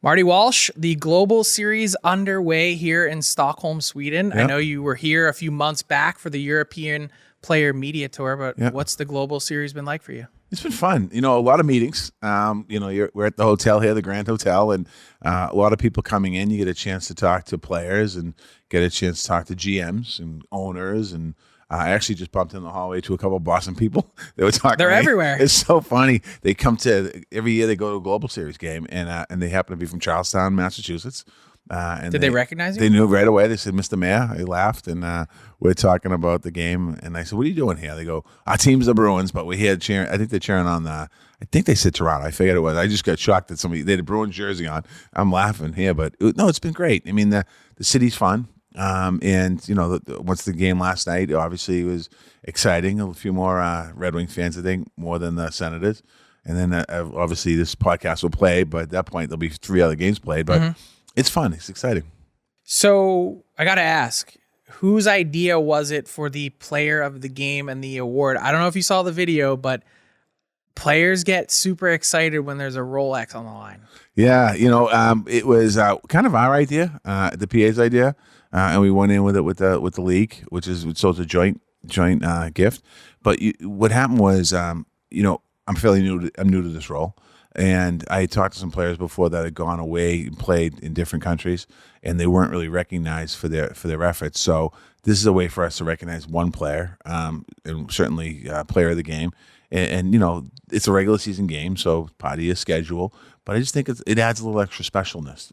Marty Walsh, the Global Series underway here in Stockholm, Sweden. Yep. I know you were here a few months back for the European Player Media Tour, but what's the Global Series been like for you? It's been fun. A lot of meetings. We're at the hotel here, the Grand Hotel, and a lot of people coming in. You get a chance to talk to players and get a chance to talk to GMs and owners. And I actually just bumped in the hallway to a couple of Boston people. They were talking. They're everywhere. It's so funny. They come to every year. They go to a Global Series game, and they happen to be from Charlestown, Massachusetts. And Did they recognize you? They knew right away. They said, "Mr. Mayor." I laughed, and we're talking about the game. And I said, "What are you doing here?" They go, "Our team's the Bruins, but we're here cheering." I think they're cheering on I think they said Toronto. I forget it was. I just got shocked that they had a Bruins jersey on. I'm laughing here, but no, it's been great. I mean, the city's fun. And once the game last night, obviously it was exciting. A few more Red Wing fans, I think, more than the Senators. And then obviously this podcast will play, but at that point there'll be 3 other games played. But it's fun. It's exciting. So I got to ask, whose idea was it for the Player of the Game and the award? I don't know if you saw the video, but players get super excited when there's a Rolex on the line. Yeah, it was kind of our idea, the PA's idea. And we went in with it with the league, which is it's a joint gift. But what happened was, I'm fairly new. I'm new to this role, and I talked to some players before that had gone away and played in different countries, and they weren't really recognized for their efforts. So this is a way for us to recognize one player, and certainly player of the game. And it's a regular season game, so part of your schedule. But I just think it adds a little extra specialness,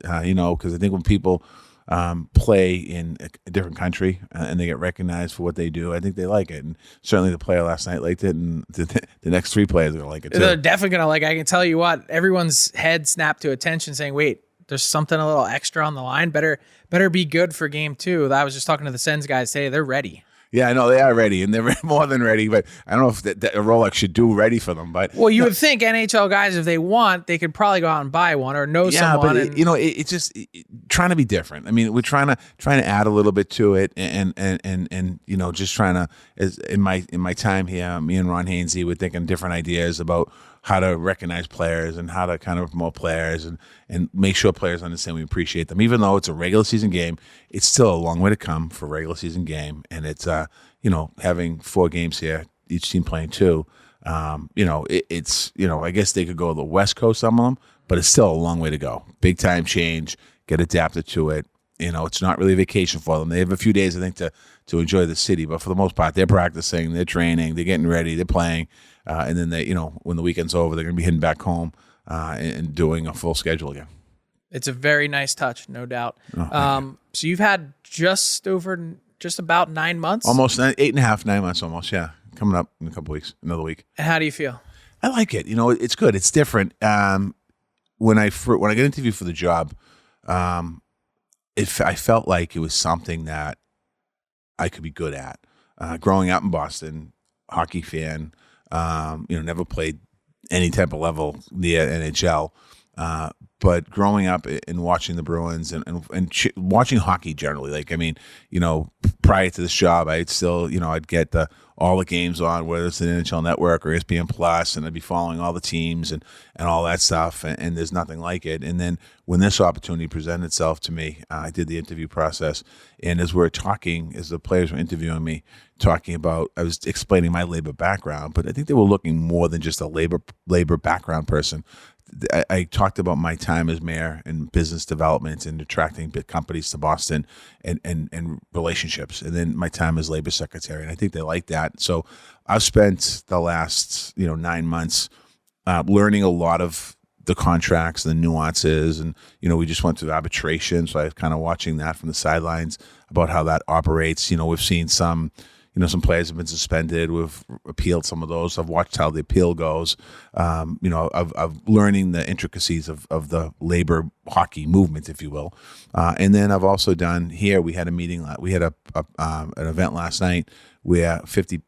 because I think when people play in a different country and they get recognized for what they do, I think they like it. And certainly the player last night liked it, and the next 3 players are going to like it too. They're definitely going to like it. I can tell you what, everyone's head snapped to attention saying, wait, there's something a little extra on the line. Better be good for game 2. I was just talking to the Sens guys today. They're ready. Yeah, I know they are ready, and they're more than ready. But I don't know if that a Rolex should do ready for them. But well, you would think NHL guys, if they want, they could probably go out and buy one or know someone. Yeah, but it's just trying to be different. I mean, we're trying to add a little bit to it, and just trying to. As in my time here, me and Ron Hainsey were thinking different ideas about how to recognize players and how to kind of promote players and make sure players understand we appreciate them. Even though it's a regular season game, it's still a long way to come for a regular season game. And it's, having 4 games here, each team playing 2, it's, I guess they could go to the West Coast, some of them, but it's still a long way to go. Big time change, get adapted to it. It's not really a vacation for them. They have a few days, I think, to enjoy the city, but for the most part, they're practicing, they're training, they're getting ready, they're playing. And then they, when the weekend's over, they're going to be heading back home and doing a full schedule again. It's a very nice touch, no doubt. So you've had just about 9 months? Almost 8.5, 9 months almost, yeah. Coming up in a couple weeks, another week. And how do you feel? I like it. It's good. It's different. When I got interviewed for the job, I felt like it was something that I could be good at. Growing up in Boston, hockey fan, never played any type of level near NHL. But growing up and watching the Bruins and watching hockey generally, prior to this job, I'd still, I'd get all the games on, whether it's the NHL Network or ESPN Plus, and I'd be following all the teams and all that stuff. And there's nothing like it. And then when this opportunity presented itself to me, I did the interview process. And as the players were interviewing me, talking about, I was explaining my labor background, but I think they were looking more than just a labor background person. I talked about my time as mayor and business development and attracting big companies to Boston and relationships, and then my time as labor secretary. And I think they like that. So I've spent the last 9 months learning a lot of the contracts, the nuances, and we just went through arbitration. So I was kind of watching that from the sidelines about how that operates. We've seen some players have been suspended. We've appealed some of those. I've watched how the appeal goes. Of learning the intricacies of the labor hockey movement, if you will. And then I've also done here. We had a meeting. We had an event last night where 50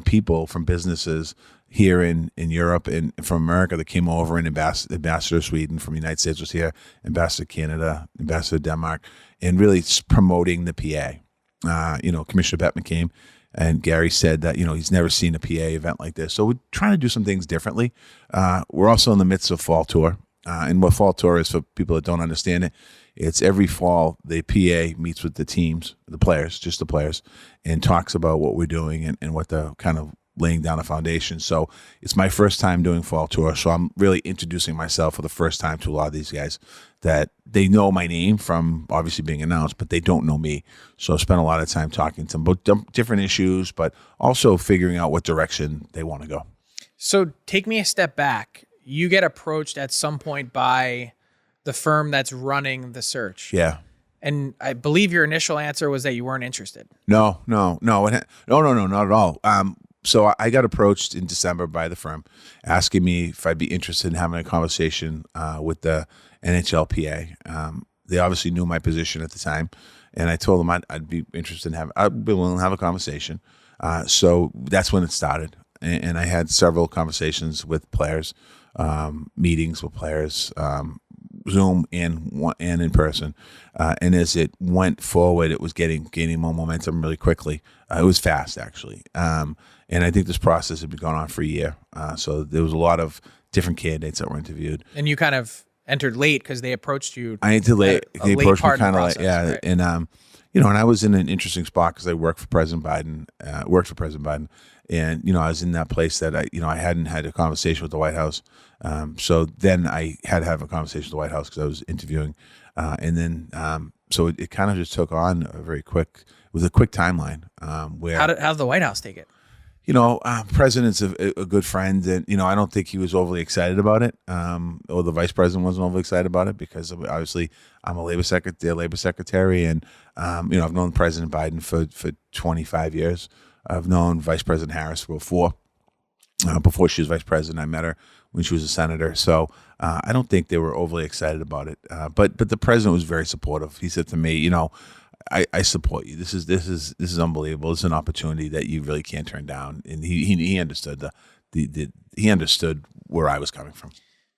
people from businesses here in Europe and from America that came over, and Ambassador Sweden from the United States was here, Ambassador Canada, Ambassador Denmark, and really promoting the PA. Commissioner Bettman came, and Gary said that, he's never seen a PA event like this. So we're trying to do some things differently. We're also in the midst of fall tour. And what fall tour is, for people that don't understand it, it's every fall the PA meets with the teams, the players, just the players, and talks about what we're doing and what the kind of laying down a foundation. So it's my first time doing fall tour, so I'm really introducing myself for the first time to a lot of these guys that they know my name from obviously being announced, but they don't know me. So I spent a lot of time talking to them about different issues, but also figuring out what direction they want to go. So take me a step back. You get approached at some point by the firm that's running the search. Yeah. And I believe your initial answer was that you weren't interested. No, not at all. So I got approached in December by the firm asking me if I'd be interested in having a conversation with the NHLPA. They obviously knew my position at the time, and I told them I'd be interested in I'd be willing to have a conversation. So that's when it started, and I had several conversations with players, meetings with players, Zoom and in person. And as it went forward, it was gaining more momentum really quickly. It was fast, actually. And I think this process had been going on for a year. So there was a lot of different candidates that were interviewed. And you kind of entered late because they approached you. I entered late. They approached me kind of late, yeah. Right. And and I was in an interesting spot because I worked for President Biden. And I was in that place that I hadn't had a conversation with the White House. So then I had to have a conversation with the White House because I was interviewing, and then so it kind of just took on a very quick. It was a quick timeline. Where how did the White House take it? President's a good friend, and I don't think he was overly excited about it, or the vice president wasn't overly excited about it because obviously I'm a labor secretary, and I've known President Biden for 25 years. I've known Vice President Harris before she was vice president. I met her when she was a senator, so I don't think they were overly excited about it. But the president was very supportive. He said to me, I support you. This is unbelievable. It's an opportunity that you really can't turn down. And he understood he understood where I was coming from.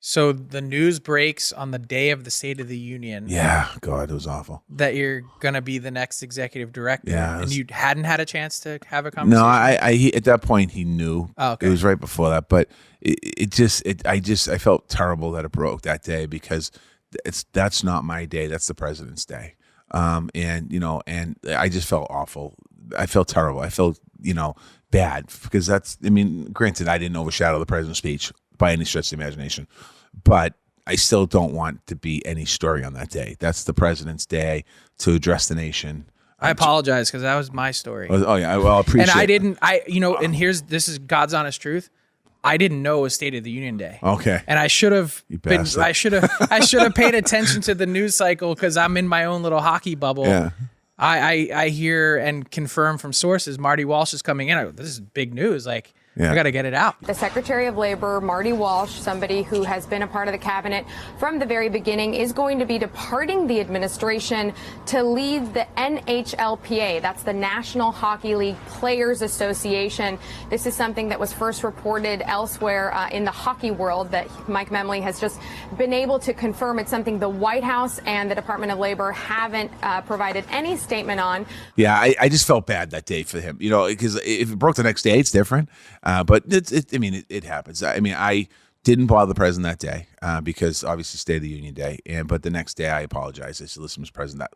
So the news breaks on the day of the State of the Union. Yeah, God, it was awful. That you're gonna be the next executive director. Yeah, and you hadn't had a chance to have a conversation. No, I at that point he knew. Oh, okay. It was right before that, but I felt terrible that it broke that day because that's not my day. That's the president's day. And I just felt awful. I felt terrible. I felt, bad because granted, I didn't overshadow the president's speech by any stretch of the imagination, but I still don't want to be any story on that day. That's the president's day to address the nation. I apologize because that was my story. Oh yeah, well, I appreciate. And this is God's honest truth. I didn't know it was State of the Union Day. Okay. And I should have I should have paid attention to the news cycle because I'm in my own little hockey bubble. Yeah. I hear and confirm from sources Marty Walsh is coming in. I go, this is big news. Like, I got to get it out. The Secretary of Labor, Marty Walsh, somebody who has been a part of the cabinet from the very beginning, is going to be departing the administration to lead the NHLPA. That's the National Hockey League Players Association. This is something that was first reported elsewhere in the hockey world that Mike Memley has just been able to confirm. It's something the White House and the Department of Labor haven't provided any statement on. Yeah, I just felt bad that day for him, because if it broke the next day, it's different. But it happens. I didn't bother the president that day because obviously State of the Union Day. But the next day I apologized. I said, listen, Mr. President,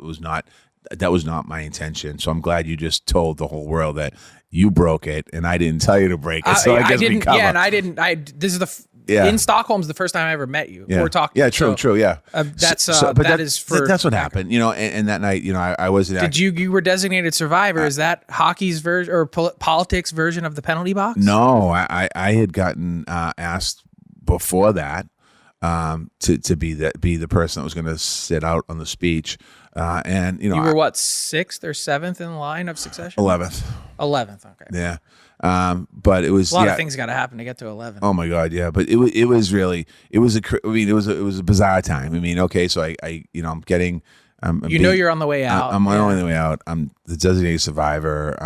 that was not my intention. So I'm glad you just told the whole world that you broke it and I didn't tell you to break it. So I guess we cover. Yeah, and I didn't. This is in Stockholm's the first time I ever met you. Yeah. We're talking. Yeah, true. Yeah. That's what happened. And that night, I wasn't. You were designated survivor. Is that hockey's version or politics version of the penalty box? No, I had gotten asked before that to be the person that was going to sit out on the speech. And you were what, 6th or 7th in line of succession? 11th. 11th. Okay. Yeah. But it was a lot of things got to happen to get to 11. Oh my God, yeah. But it was a bizarre time. Okay, so I'm getting. You're on the way out. I'm on the way out. I'm the designated survivor.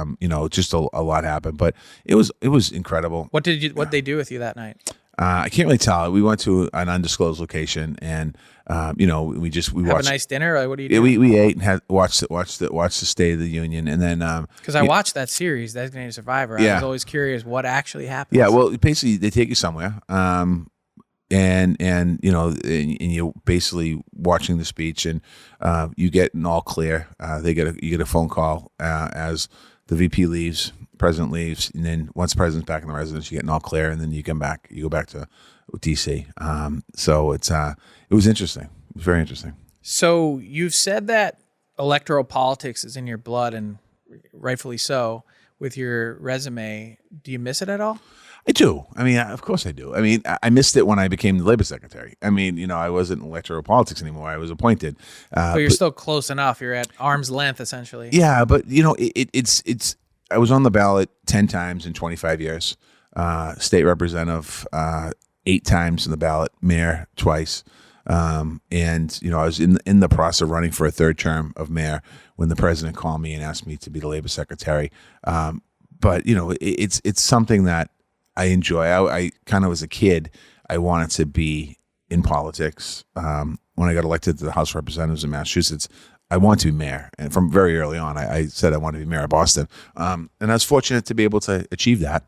Just a lot happened, but it was incredible. What did they do with you that night? I can't really tell. We went to an undisclosed location, and we watched a nice dinner. Like, what do you do? We ate and watched the State of the Union, and then because I watched that series, Designated Survivor. I was always curious what actually happened. Yeah, well, basically they take you somewhere, and you basically watching the speech, and you get an all clear. You get a phone call as the VP leaves, president leaves, and then once the president's back in the residence, you get an all clear, and then you go back to DC. So it was interesting. It was very interesting. So you've said that electoral politics is in your blood, and rightfully so, with your resume. Do you miss it at all? I do. I mean, of course I do. I mean, I missed it when I became the labor secretary. I mean, I wasn't in electoral politics anymore. I was appointed. But you're still close enough. You're at arm's length, essentially. Yeah, but it's. I was on the ballot 10 times in 25 years. State representative 8 times in the ballot. Mayor twice. And I was in the process of running for a 3rd term of mayor when the president called me and asked me to be the labor secretary. But it's something that I enjoy. I kind of, as a kid, I wanted to be in politics. When I got elected to the House of Representatives in Massachusetts, I wanted to be mayor. And from very early on, I said I wanted to be mayor of Boston. And I was fortunate to be able to achieve that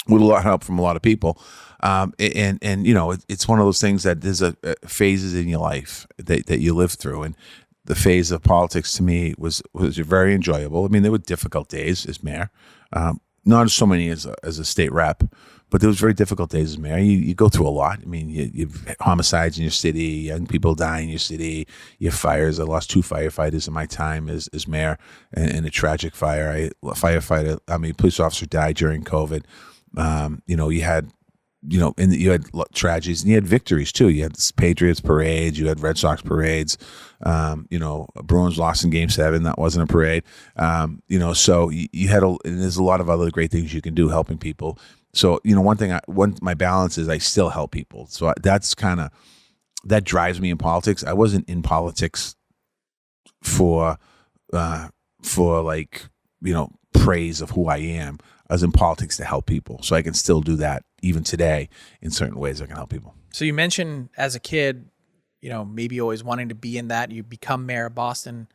with a lot of help from a lot of people. It's one of those things that there's phases in your life that you live through. And the phase of politics to me was very enjoyable. I mean, there were difficult days as mayor. Not as so many as a state rep, but there was very difficult days as mayor. You go through a lot. I mean, you have homicides in your city, young people die in your city, you have fires. I lost 2 firefighters in my time as mayor in a tragic fire. Police officer died during COVID. You had you had tragedies and you had victories too. You had the Patriots parades, you had Red Sox parades. Bruins lost in Game 7. That wasn't a parade. So you had and there's a lot of other great things you can do helping people. So my balance is I still help people. So that's that drives me in politics. I wasn't in politics for praise of who I am. I was in politics to help people. So I can still do that even today in certain ways. I can help people. So you mentioned as a kid, maybe always wanting to be in that. You become mayor of Boston.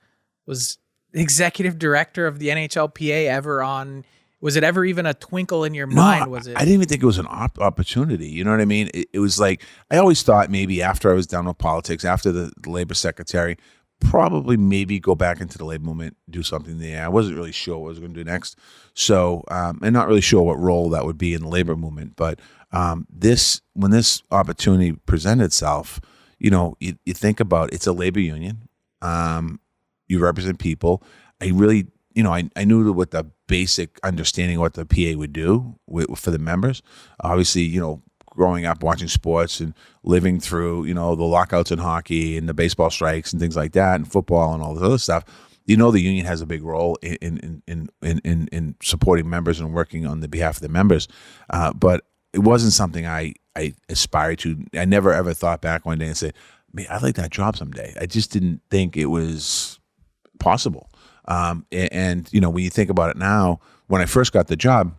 Was executive director of the NHLPA ever on? Was it ever even a twinkle in your mind? Was it? I didn't even think it was an opportunity. You know what I mean? It was like, I always thought maybe after I was done with politics, after the labor secretary, probably maybe go back into the labor movement, do something there. I wasn't really sure what I was going to do next. So, and not really sure what role that would be in the labor movement. But when this opportunity presented itself, you think about, it's a labor union. You represent people. I really, I knew what the basic understanding of what the PA would do for the members. Obviously, growing up watching sports and living through, the lockouts in hockey and the baseball strikes and things like that, and football and all this other stuff. The union has a big role in supporting members and working on the behalf of the members. But it wasn't something I aspired to. I never ever thought back one day and said, man, I'd like that job someday. I just didn't think it was possible. When you think about it now, when I first got the job,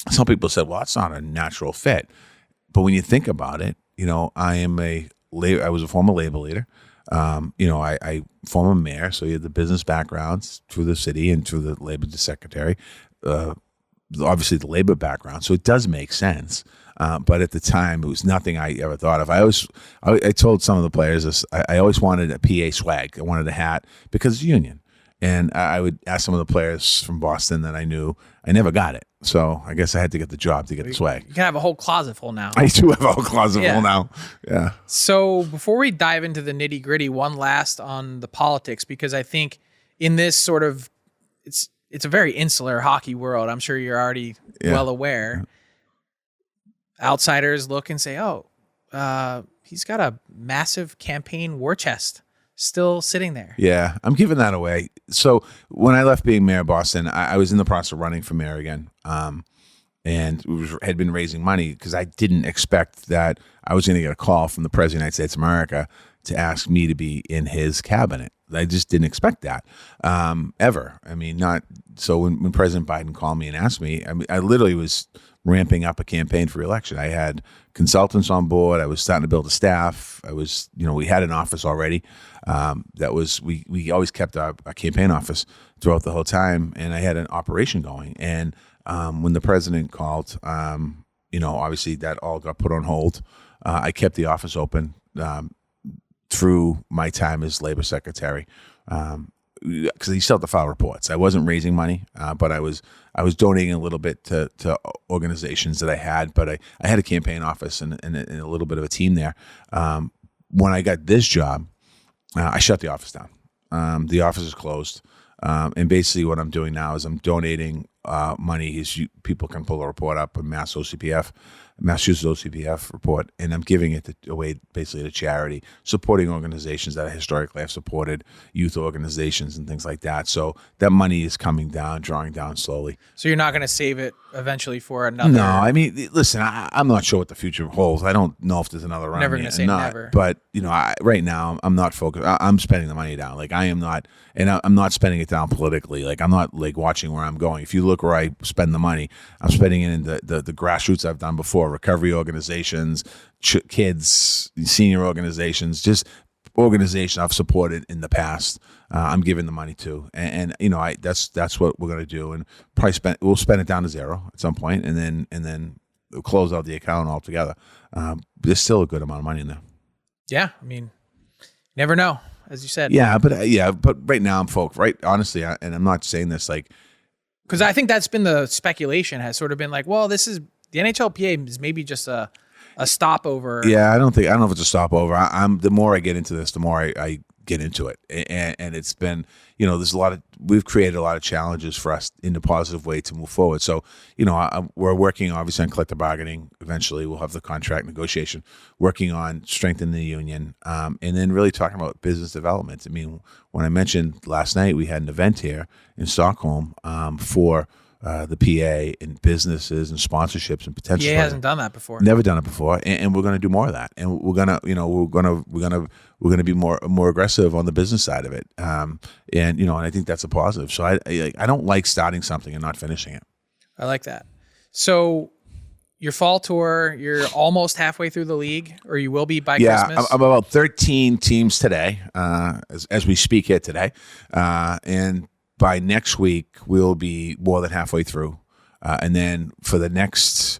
some people said, well, that's not a natural fit. But when you think about it, I was a former labor leader. I former mayor, so you had the business backgrounds through the city and through the labor secretary, obviously the labor background. So it does make sense. But at the time, it was nothing I ever thought of. I told some of the players this. I always wanted a PA swag. I wanted a hat because it's union. And I would ask some of the players from Boston that I knew. I never got it. So I guess I had to get the job to get the swag. You can have a whole closet full now. I do have a whole closet full now. Yeah. So before we dive into the nitty gritty, one last on the politics, because I think in this sort of, it's a very insular hockey world. I'm sure you're already well aware. Yeah. Outsiders look and say, he's got a massive campaign war chest still sitting there. Yeah, I'm giving that away. So when I left being mayor of Boston, I was in the process of running for mayor again, and had been raising money because I didn't expect that I was going to get a call from the President of the United States of America to ask me to be in his cabinet. I just didn't expect that ever. I mean, not so. When President Biden called me and asked me, I literally was ramping up a campaign for re-election. I had consultants on board. I was starting to build a staff. We had an office already. We always kept our campaign office throughout the whole time, and I had an operation going. And when the president called, obviously that all got put on hold. I kept the office open through my time as labor secretary. Because you still have to file reports. I wasn't raising money, but I was donating a little bit to organizations that I had. But I had a campaign office and a little bit of a team there. When I got this job, I shut the office down. The office is closed, and basically what I'm doing now is I'm donating money. People can pull a report up, a Massachusetts OCPF report, and I'm giving it away basically to charity, supporting organizations that I historically have supported, youth organizations and things like that. So that money is coming down, drawing down slowly. So you're not going to save it eventually for another? No, I mean, listen, I'm not sure what the future holds. I don't know if there's another round. Never going to say never. But, right now I'm not focused. I'm spending the money down. Like I am not, and I'm not spending it down politically. Like I'm not like watching where I'm going. If you look where I spend the money, I'm spending it in the grassroots I've done before, recovery organizations, kids, senior organizations, just organizations I've supported in the past. I'm giving the money to, and that's what we're going to do, and probably we'll spend it down to zero at some point, and then we'll close out the account altogether. There's still a good amount of money in there. Yeah, I mean, never know, as you said. Yeah, but right now I'm focused. Right, honestly, and I'm not saying this like because I think that's been the speculation has sort of been like, well, this is the NHLPA is maybe just a stopover. Yeah, I don't know if it's a stopover. The more I get into this, the more I get into it, and it's been there's we've created a lot of challenges for us in a positive way to move forward. So we're working obviously on collective bargaining. Eventually, we'll have the contract negotiation, working on strengthening the union, and then really talking about business development. I mean, when I mentioned last night, we had an event here in Stockholm for the PA and businesses and sponsorships and potential. PA hasn't done that before. Never done it before, and we're going to do more of that. And we're going to be more aggressive on the business side of it. And I think that's a positive. So I don't like starting something and not finishing it. I like that. So your fall tour, you're almost halfway through the league, or you will be by Christmas. Yeah, I'm about 13 teams today, as we speak here today, and by next week, we'll be more than halfway through. And then for the next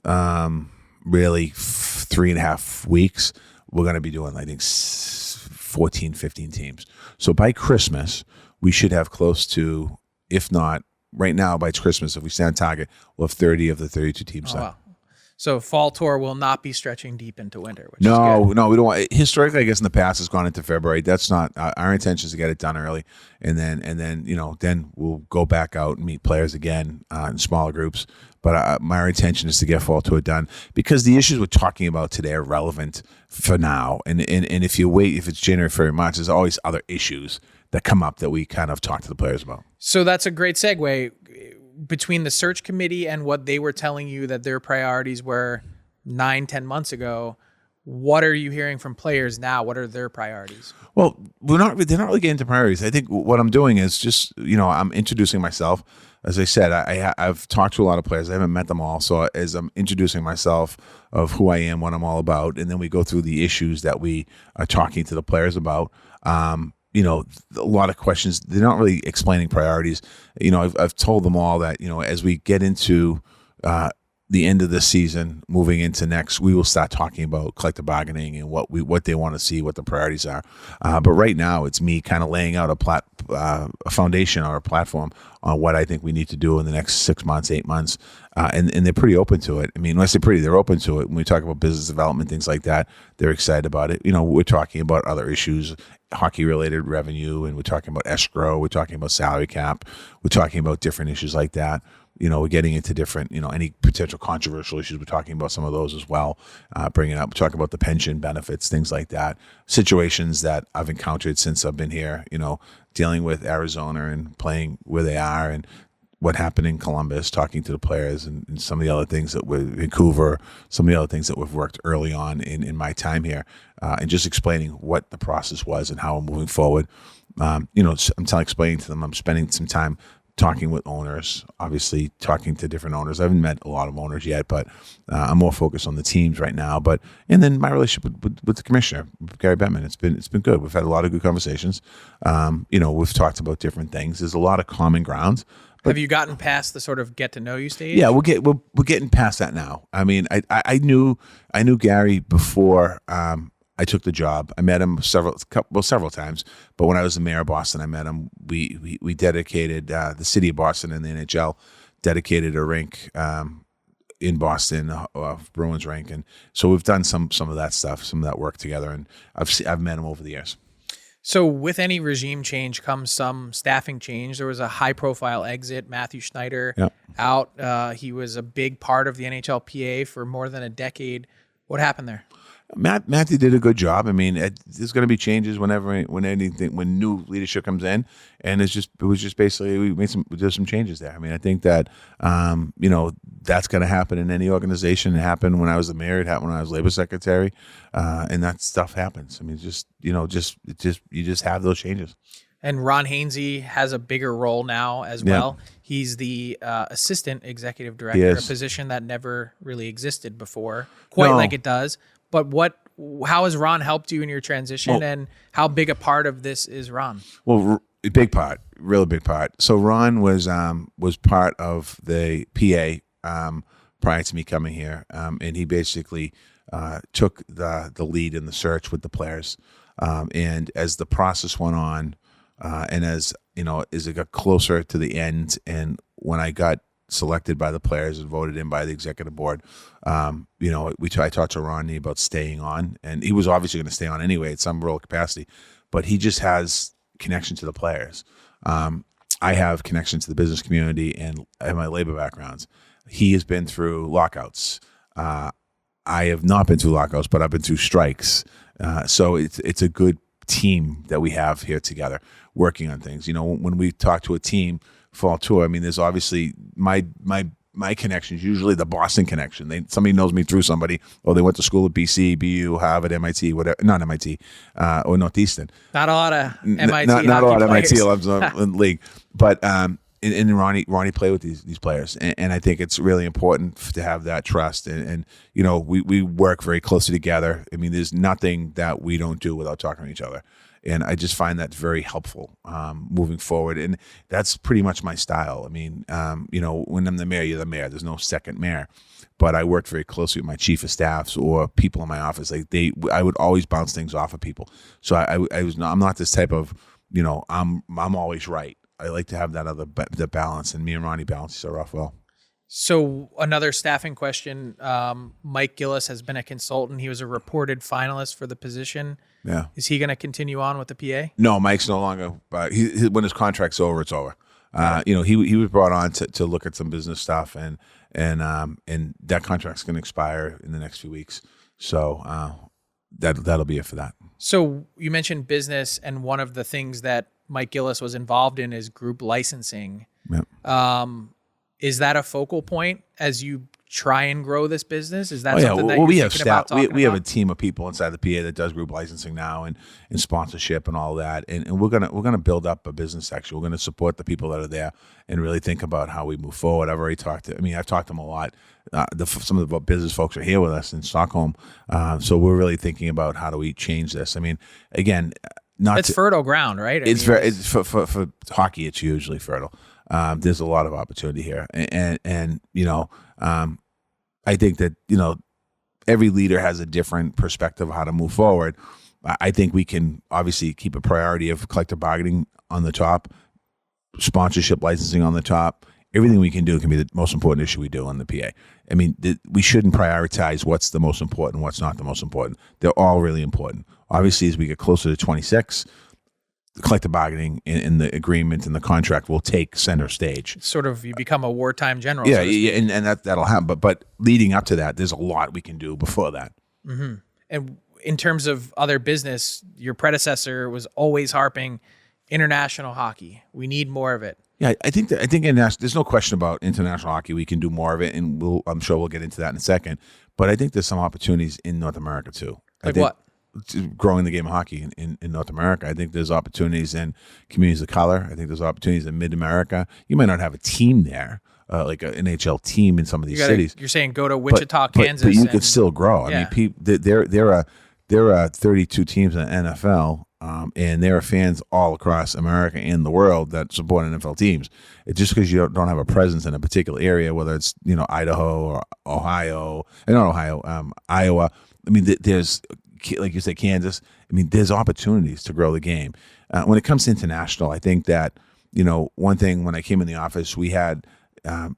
really 3.5 weeks, we're going to be doing, I think, 14, 15 teams. So by Christmas, we should have close to, if not, right now by Christmas, if we stay on target, we'll have 30 of the 32 teams done. Wow. So fall tour will not be stretching deep into winter, which no, is good. No, we don't want. Historically, I guess in the past it's gone into February. That's not our intention is to get it done early, and then we'll go back out and meet players again in smaller groups. But my intention is to get fall tour done because the issues we're talking about today are relevant for now. And if you wait, if it's January, February, March, there's always other issues that come up that we kind of talk to the players about. So that's a great segue. Between the search committee and what they were telling you that their priorities were 9-10 months ago, what are you hearing from players now? What are their priorities? Well, they're not really getting into priorities. I think what I'm doing is just, I'm introducing myself. As I said, I've talked to a lot of players. I haven't met them all. So as I'm introducing myself of who I am, what I'm all about, and then we go through the issues that we are talking to the players about. A lot of questions. They're not really explaining priorities. I've told them all that, as we get into the end of the season, moving into next, we will start talking about collective bargaining and what they want to see, what the priorities are. But right now, it's me kind of laying out a foundation or a platform on what I think we need to do in the next 6 months, 8 months. And they're pretty open to it. I mean, when I say pretty, they're open to it. When we talk about business development, things like that, they're excited about it. We're talking about other issues, hockey-related revenue, and we're talking about escrow. We're talking about salary cap. We're talking about different issues like that. We're getting into different, any potential controversial issues. We're talking about some of those as well, bringing up. We're talking about the pension benefits, things like that. Situations that I've encountered since I've been here, dealing with Arizona and playing where they are and what happened in Columbus, talking to the players and some of the other things that were Vancouver, some of the other things that we've worked early on in my time here, and just explaining what the process was and how I'm moving forward. I'm explaining to them, I'm spending some time talking with owners, obviously talking to different owners. I haven't met a lot of owners yet, but I'm more focused on the teams right now. And then my relationship with the commissioner, Gary Bettman, it's been good. We've had a lot of good conversations. We've talked about different things. There's a lot of common ground, Have you gotten past the sort of get to know you stage? Yeah, we're getting past that now. I mean, I knew Gary before I took the job. I met him several times, but when I was the mayor of Boston, I met him. We dedicated the city of Boston and the NHL dedicated a rink in Boston, Bruins rink, and so we've done some of that stuff, some of that work together, and I've met him over the years. So with any regime change comes some staffing change. There was a high-profile exit, Matthew Schneider out. He was a big part of the NHLPA for more than a decade. What happened there? Matthew did a good job. I mean, there's going to be changes when new leadership comes in, and it was just basically we did some changes there. I mean, I think that that's going to happen in any organization. It happened when I was the mayor. It happened when I was labor secretary, and that stuff happens. I mean, you just have those changes. And Ron Hainsey has a bigger role now as well. He's the assistant executive director, a position that never really existed before, like it does. But how has Ron helped you in your transition, and how big a part of this is Ron? Well, a big part, really big part. So Ron was part of the PA prior to me coming here, and he basically took the lead in the search with the players. And as the process went on, and as it got closer to the end, and when I got selected by the players and voted in by the executive board, I talked to Ronnie about staying on, and he was obviously going to stay on anyway at some real capacity, but he just has connection to the players. I have connection to the business community and I have my labor backgrounds. He has been through lockouts. I have not been through lockouts, but I've been through strikes. So it's a good team that we have here together working on things. When we talk to a team fall tour, I mean, there's obviously my connection is usually the Boston connection. Somebody knows me through somebody, or they went to school at BC, BU, Harvard, MIT, whatever. Not MIT, or Northeastern. Not a lot of MIT. Not a lot of players. MIT alums in the league, but and Ronnie play with these players, and I think it's really important to have that trust. And we work very closely together. I mean, there's nothing that we don't do without talking to each other. And I just find that very helpful moving forward. And that's pretty much my style. I mean, when I'm the mayor, you're the mayor. There's no second mayor. But I worked very closely with my chief of staffs or people in my office. I would always bounce things off of people. So I'm not this type of, I'm always right. I like to have that balance. And me and Ronnie balance each other off well. So another staffing question. Mike Gillis has been a consultant. He was a reported finalist for the position. Yeah. Is he going to continue on with the PA? No, Mike's no longer. When his contract's over, it's over. He was brought on to look at some business stuff, and that contract's going to expire in the next few weeks. So that'll be it for that. So you mentioned business, and one of the things that Mike Gillis was involved in is group licensing. Yep. Is that a focal point as you try and grow this business? Is that something that you're we have thinking about talking we have a about? team of people inside the PA that does group licensing now and sponsorship and all that. And we're gonna build up a business section. We're gonna support the people that are there and really think about how we move forward. I've talked to them a lot. Some of the business folks are here with us in Stockholm. So we're really thinking about how do we change this. I mean, again, it's fertile ground, right? It's for hockey. It's hugely fertile. There's a lot of opportunity here, and I think that every leader has a different perspective of how to move forward. I think we can obviously keep a priority of collective bargaining on the top, sponsorship licensing on the top. Everything we can do can be the most important issue we do on the PA. I mean, we shouldn't prioritize what's the most important, what's not the most important. They're all really important. Obviously, as we get closer to 26, the collective bargaining in the agreement and the contract will take center stage. Sort of, you become a wartime general. Yeah, and that'll happen. But leading up to that, there's a lot we can do before that. Mm-hmm. And in terms of other business, your predecessor was always harping international hockey. We need more of it. Yeah, I think there's no question about international hockey. We can do more of it, and I'm sure we'll get into that in a second. But I think there's some opportunities in North America too. What? Growing the game of hockey in North America. I think there's opportunities in communities of color. I think there's opportunities in Mid-America. You might not have a team there, like an NHL team in some of these cities. You're saying go to Wichita, Kansas. But you could still grow. Yeah. I mean, there are 32 teams in the NFL, And there are fans all across America and the world that support NFL teams. It's just because you don't have a presence in a particular area, whether it's Idaho or Ohio, not Ohio, Iowa. I mean, there's, like you said, Kansas. I mean, there's opportunities to grow the game. When it comes to international, I think that one thing when I came in the office, we had a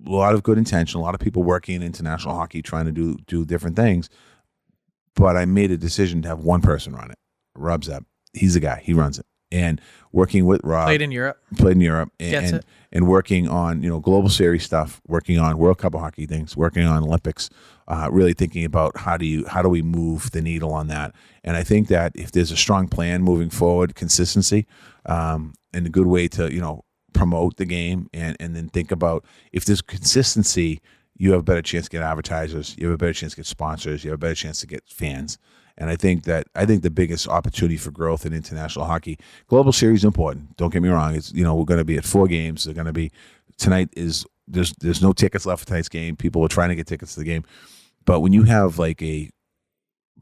lot of good intention, a lot of people working in international hockey, trying to do different things. But I made a decision to have one person run it. Rob Zepp, he's the guy. He runs it. And working with Rob, Played in Europe, and working on global series stuff, working on World Cup of Hockey things, working on Olympics, really thinking about how do we move the needle on that. And I think that if there's a strong plan moving forward, consistency, and a good way to promote the game, and then think about if there's consistency, you have a better chance to get advertisers, you have a better chance to get sponsors, you have a better chance to get fans. And I think the biggest opportunity for growth in international hockey, global series is important. Don't get me wrong. It's we're going to be at 4 games. They're going to be tonight. There's no tickets left for tonight's game. People are trying to get tickets to the game, but when you have like a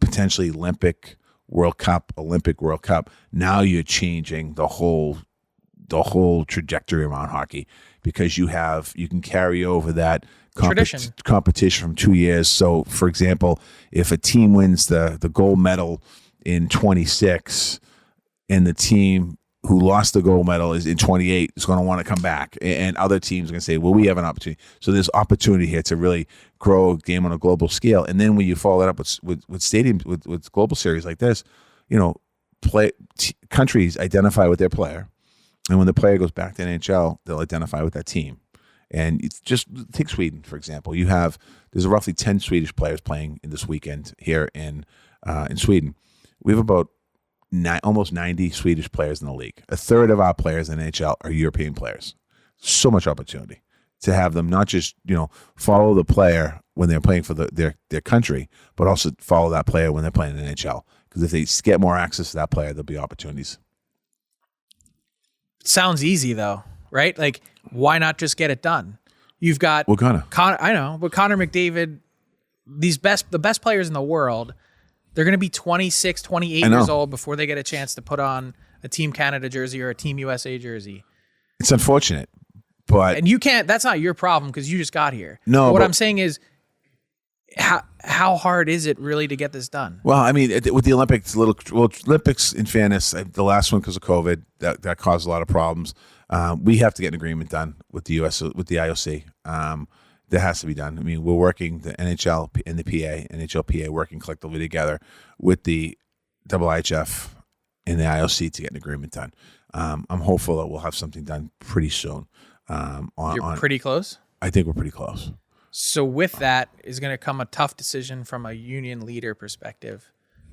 potentially Olympic World Cup, now you're changing the whole trajectory around hockey, because you can carry over that competition from 2 years. So, for example, if a team wins the gold medal in 26 and the team who lost the gold medal is in 28, is going to want to come back, and other teams are going to say, well, we have an opportunity. So there's opportunity here to really grow a game on a global scale. And then when you follow that up with stadiums, with global series like this, countries identify with their player, and when the player goes back to NHL, they'll identify with that team. And it's just take Sweden, for example. There's roughly 10 Swedish players playing in this weekend here in Sweden. We have about almost 90 Swedish players in the league. A third of our players in NHL are European players. So much opportunity to have them not just follow the player when they're playing for their country, but also follow that player when they're playing in NHL. Because if they get more access to that player, there'll be opportunities. Sounds easy though, right? Like, why not just get it done? You've got I know, but Connor McDavid, the best players in the world, they're going to be 26, 28 years old before they get a chance to put on a Team Canada jersey or a Team USA jersey. It's unfortunate, but you can't. That's not your problem because you just got here. No, but what I'm saying is, how hard is it really to get this done? Well, I mean, with the Olympics, Olympics, in fairness, the last one because of COVID, that caused a lot of problems. We have to get an agreement done with the IOC. That has to be done. I mean, we're working, the NHL and the NHLPA working collectively together with the IHF and the IOC to get an agreement done. I'm hopeful that we'll have something done pretty soon. You're pretty close? I think we're pretty close. So with that is going to come a tough decision from a union leader perspective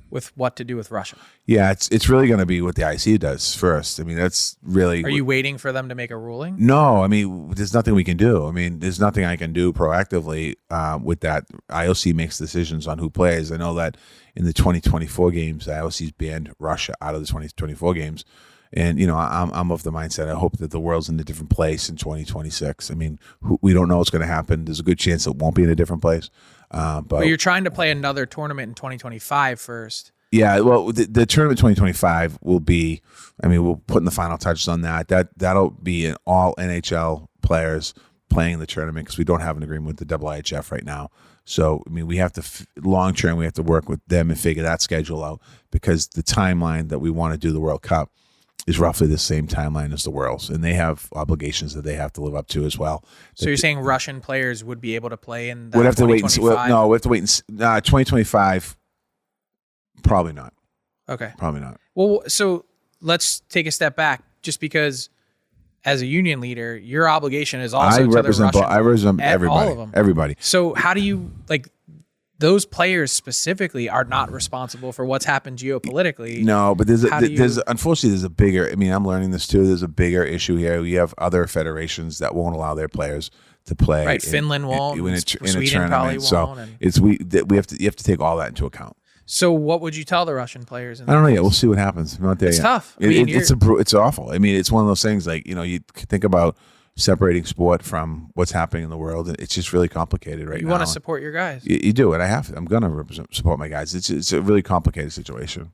with what to do with Russia. Yeah, it's really going to be what the IC does first. I mean, that's really... Are you waiting for them to make a ruling? No, I mean, there's nothing we can do. I mean, there's nothing I can do proactively with that. IOC makes decisions on who plays. I know that in the 2024 games, the IOC's banned Russia out of the 2024 games. And, I'm of the mindset, I hope that the world's in a different place in 2026. I mean, we don't know what's going to happen. There's a good chance it won't be in a different place. But you're trying to play another tournament in 2025 first. Yeah, well, the tournament 2025 will be, we'll put in the final touches on that. That'll be an all NHL players playing in the tournament because we don't have an agreement with the IHF right now. So, we have to, long term, we have to work with them and figure that schedule out because the timeline that we want to do the World Cup is roughly the same timeline as the Worlds, and they have obligations that they have to live up to as well. So you're saying Russian players would be able to play in the we'd have to wait. We 2025? Probably not. Okay. Probably not. Well, so let's take a step back, just because as a union leader, your obligation is also to the Russian. I represent everybody. All of them. Everybody. So how do you, those players specifically are not responsible for what's happened geopolitically. No, but unfortunately there's a bigger, I'm learning this too. There's a bigger issue here. We have other federations that won't allow their players to play. Right. Finland won't. In a Sweden tournament. probably won't. So you have to take all that into account. So what would you tell the Russian players? I don't know yet. We'll see what happens. We're not there yet. It's tough. It's awful. It's one of those things you think about separating sport from what's happening in the world. It's just really complicated right now. You want to support your guys. You do, and I have to. I'm going to support my guys. It's a really complicated situation.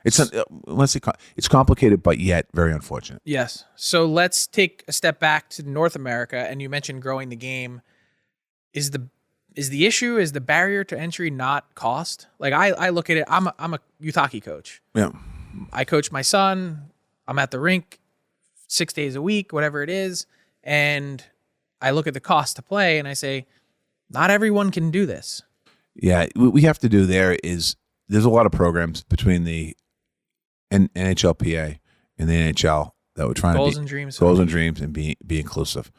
It's complicated, but yet very unfortunate. Yes. So let's take a step back to North America, and you mentioned growing the game. Is the barrier to entry not cost? Like I look at it, I'm a youth hockey coach. Yeah. I coach my son. I'm at the rink 6 days a week, whatever it is. And I look at the cost to play and I say, not everyone can do this. Yeah. What we have to do there's a lot of programs between the NHLPA and the NHL that we're trying Goals to and dreams. goals and dreams and be inclusive.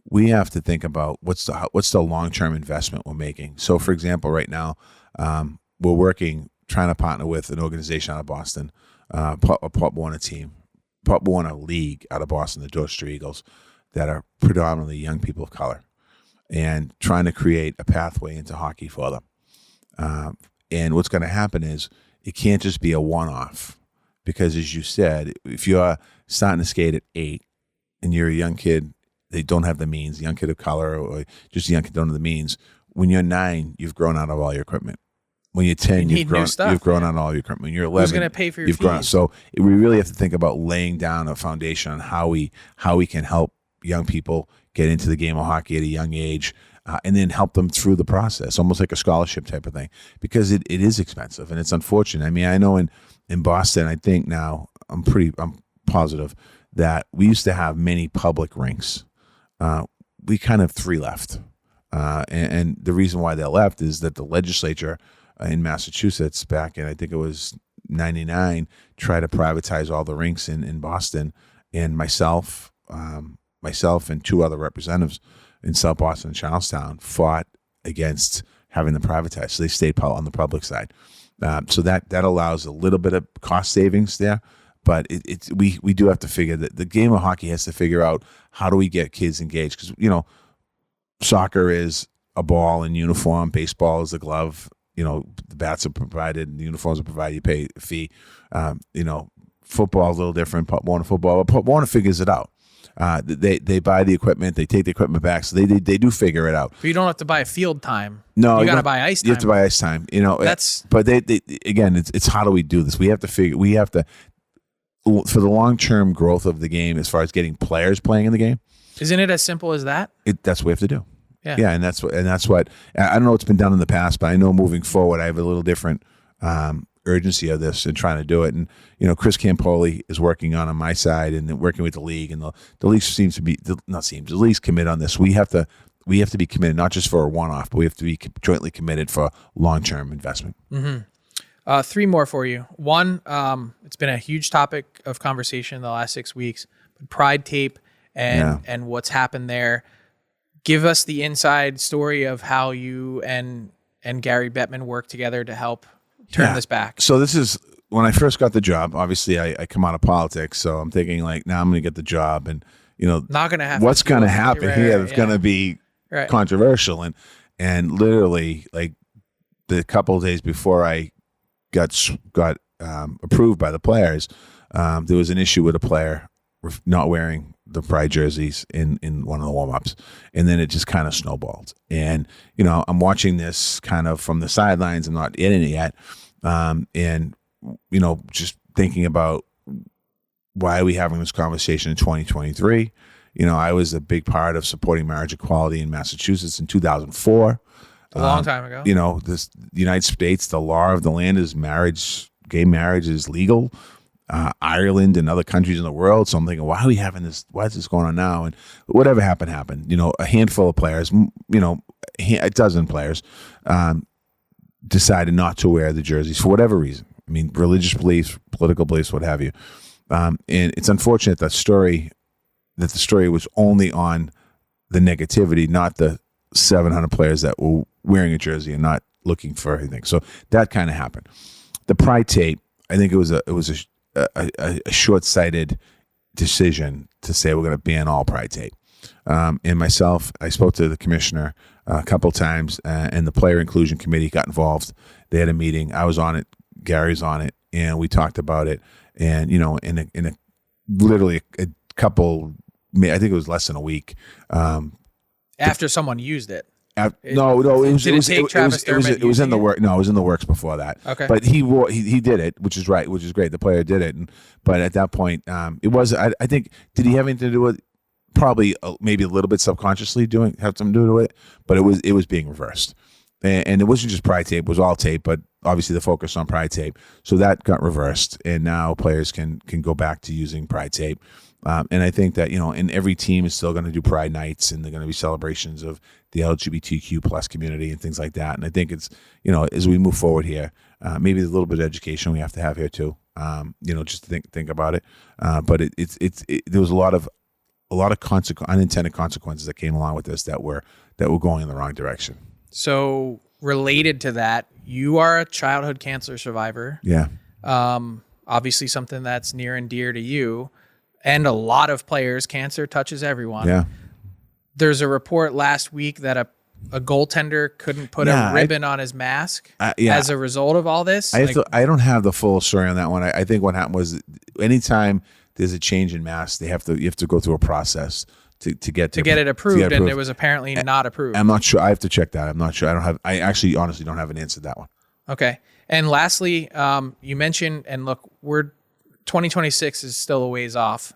We have to think about what's the long-term investment we're making. So, for example, right now, we're trying to partner with an organization out of Boston, a Pop Warner team, Pop Warner League out of Boston, the Dorchester Eagles, that are predominantly young people of color, and trying to create a pathway into hockey for them. And what's going to happen is it can't just be a one-off, because, as you said, if you're starting to skate at 8 and you're a young kid, they don't have the means, young kid of color, or just a young kid don't have the means. When you're 9, you've grown out of all your equipment. When you're 10, you've grown out of all your equipment. When you're 11, who's going to pay for your fees? Grown out. So we really have to think about laying down a foundation on how we can help young people get into the game of hockey at a young age, and then help them through the process, almost like a scholarship type of thing, because it is expensive and it's unfortunate. I mean, I know in Boston, I think now I'm positive that we used to have many public rinks. We kind of 3 left. And the reason why they left is that the legislature in Massachusetts back in, I think it was 99, tried to privatize all the rinks in Boston. And myself and 2 other representatives in South Boston and Charlestown fought against having them privatized. So they stayed on the public side. So that allows a little bit of cost savings there. But we do have to figure that the game of hockey has to figure out how do we get kids engaged, because soccer is a ball and uniform, baseball is a glove. The bats are provided, and the uniforms are provided. You pay a fee. Football is a little different. Pop Warner football, but Pop Warner figures it out. They buy the equipment, they take the equipment back, so they do figure it out. But you don't have to buy field time. No, you got to buy ice time. You have to buy ice time. But they again, it's how do we do this? We have to. For the long-term growth of the game, as far as getting players playing in the game. Isn't it as simple as that? That's what we have to do. Yeah. And that's what I don't know what's been done in the past, but I know moving forward, I have a little different urgency of this and trying to do it. And, Chris Campoli is working on my side and working with the league, and the league the league's committed on this. We have to be committed, not just for a one-off, but we have to be jointly committed for long-term investment. Mm-hmm. 3 more for you. One, it's been a huge topic of conversation in the last 6 weeks, but Pride Tape and what's happened there. Give us the inside story of how you and Gary Bettman worked together to help turn this back. So this is when I first got the job. Obviously, I come out of politics, so I'm thinking like, now I'm going to get the job, and not going to happen. What's going to happen here? It's going to be controversial, and literally like the couple of days before I got approved by the players, there was an issue with a player not wearing the Pride jerseys in one of the warm-ups, and then it just kind of snowballed. And I'm watching this kind of from the sidelines. I'm not in it yet, and just thinking about why are we having this conversation in 2023. I was a big part of supporting marriage equality in Massachusetts in 2004. A long time ago. The United States, the law of the land is gay marriage is legal. Ireland and other countries in the world. So I'm thinking, why are we having this? Why is this going on now? And whatever happened. A handful of players, a dozen players, decided not to wear the jerseys for whatever reason. I mean, religious beliefs, political beliefs, what have you. And it's unfortunate that the story was only on the negativity, not the 700 players that were wearing a jersey and not looking for anything. So that kind of happened. The Pride Tape, I think it was a short-sighted decision to say we're going to ban all Pride Tape. And myself, I spoke to the commissioner a couple times, and the player inclusion committee got involved. They had a meeting. I was on it. Gary's on it, and we talked about it. And in a literally a couple, I think it was less than a week. After someone used it. No, it was in the work. No, it was in the works before that. Okay, but he did it, which is right, which is great. The player did it, but at that point, it was. I think, did he have anything to do with? Probably maybe a little bit subconsciously have something to do with it, but it was being reversed, and it wasn't just Pride tape; it was all tape, but obviously the focus on Pride tape, so that got reversed, and now players can go back to using Pride tape. And I think that, and every team is still going to do Pride nights, and they're going to be celebrations of the LGBTQ plus community and things like that. And I think it's, as we move forward here, maybe there's a little bit of education we have to have here too, just to think about it. But there was a lot of unintended consequences that came along with this that were going in the wrong direction. So related to that, you are a childhood cancer survivor. Yeah. Obviously something that's near and dear to you. And a lot of players, cancer touches everyone. Yeah. There's a report last week that a goaltender couldn't put a ribbon on his mask as a result of all this. I don't have the full story on that one. I think what happened was, anytime there's a change in mask, you have to go through a process to get it approved, and it was apparently not approved. I'm not sure. I have to check that. I'm not sure. I actually honestly don't have an answer to that one. Okay. And lastly, you mentioned, and look, 2026 is still a ways off.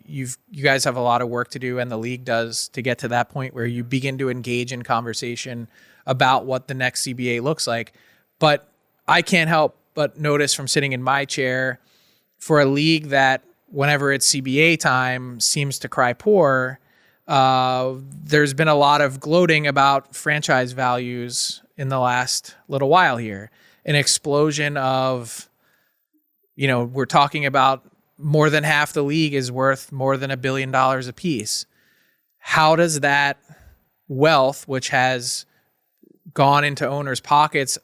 You guys have a lot of work to do, and the league does, to get to that point where you begin to engage in conversation about what the next CBA looks like. But I can't help but notice from sitting in my chair, for a league that whenever it's CBA time seems to cry poor, there's been a lot of gloating about franchise values in the last little while here. An explosion of, we're talking about more than half the league is worth more than $1 billion a piece. How does that wealth, which has gone into owners' pockets,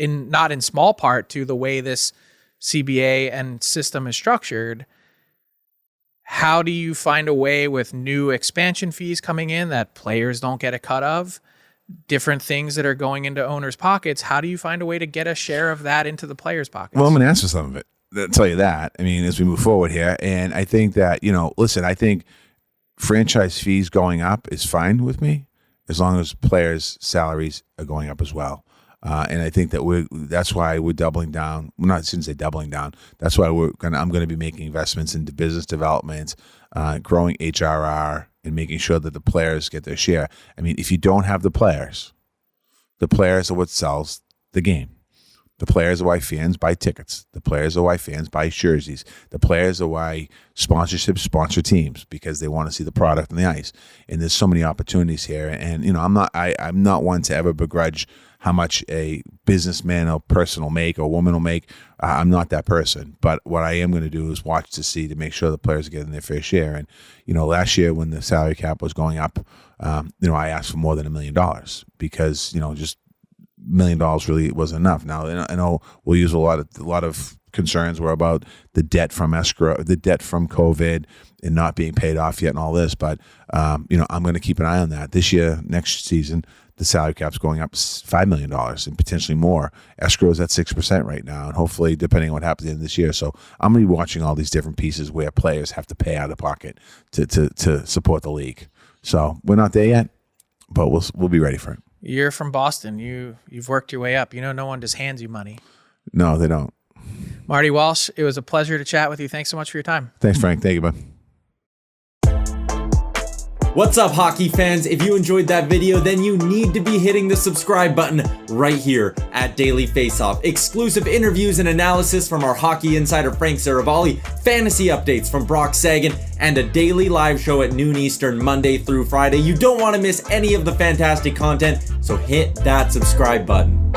not in small part to the way this CBA and system is structured, how do you find a way with new expansion fees coming in that players don't get a cut of, different things that are going into owners' pockets? How do you find a way to get a share of that into the players' pockets? Well, I'm going to answer some of it. I'll tell you that. I mean, as we move forward here, and I think that, listen, I think franchise fees going up is fine with me as long as players' salaries are going up as well. And I think that that's why we're doubling down. Well, I shouldn't say doubling down. That's why I'm going to be making investments into business development, growing HRR, and making sure that the players get their share. I mean, if you don't have the players are what sells the game. The players are why fans buy tickets. The players are why fans buy jerseys. The players are why sponsorships sponsor teams, because they want to see the product on the ice. And there's so many opportunities here. And I'm not one to ever begrudge how much a businessman or person will make or woman will make. I'm not that person. But what I am going to do is watch to see, to make sure the players are getting their fair share. And last year when the salary cap was going up, I asked for more than $1 million because just $1 million really wasn't enough. Now I know we'll use a lot of concerns were about the debt from escrow, the debt from COVID, and not being paid off yet, and all this. But I'm going to keep an eye on that this year. Next season, the salary cap's going up $5 million and potentially more. Escrow is at 6% right now, and hopefully, depending on what happens in this year. So I'm going to be watching all these different pieces where players have to pay out of pocket to support the league. So we're not there yet, but we'll be ready for it. You're from Boston. You've worked your way up. No one just hands you money. No, they don't. Marty Walsh, it was a pleasure to chat with you. Thanks so much for your time. Thanks, Frank. Thank you, bud. What's up, hockey fans? If you enjoyed that video, then you need to be hitting the subscribe button right here at Daily Faceoff. Exclusive interviews and analysis from our hockey insider Frank Seravalli, fantasy updates from Brock Sagan, and a daily live show at noon Eastern, Monday through Friday. You don't want to miss any of the fantastic content, so hit that subscribe button.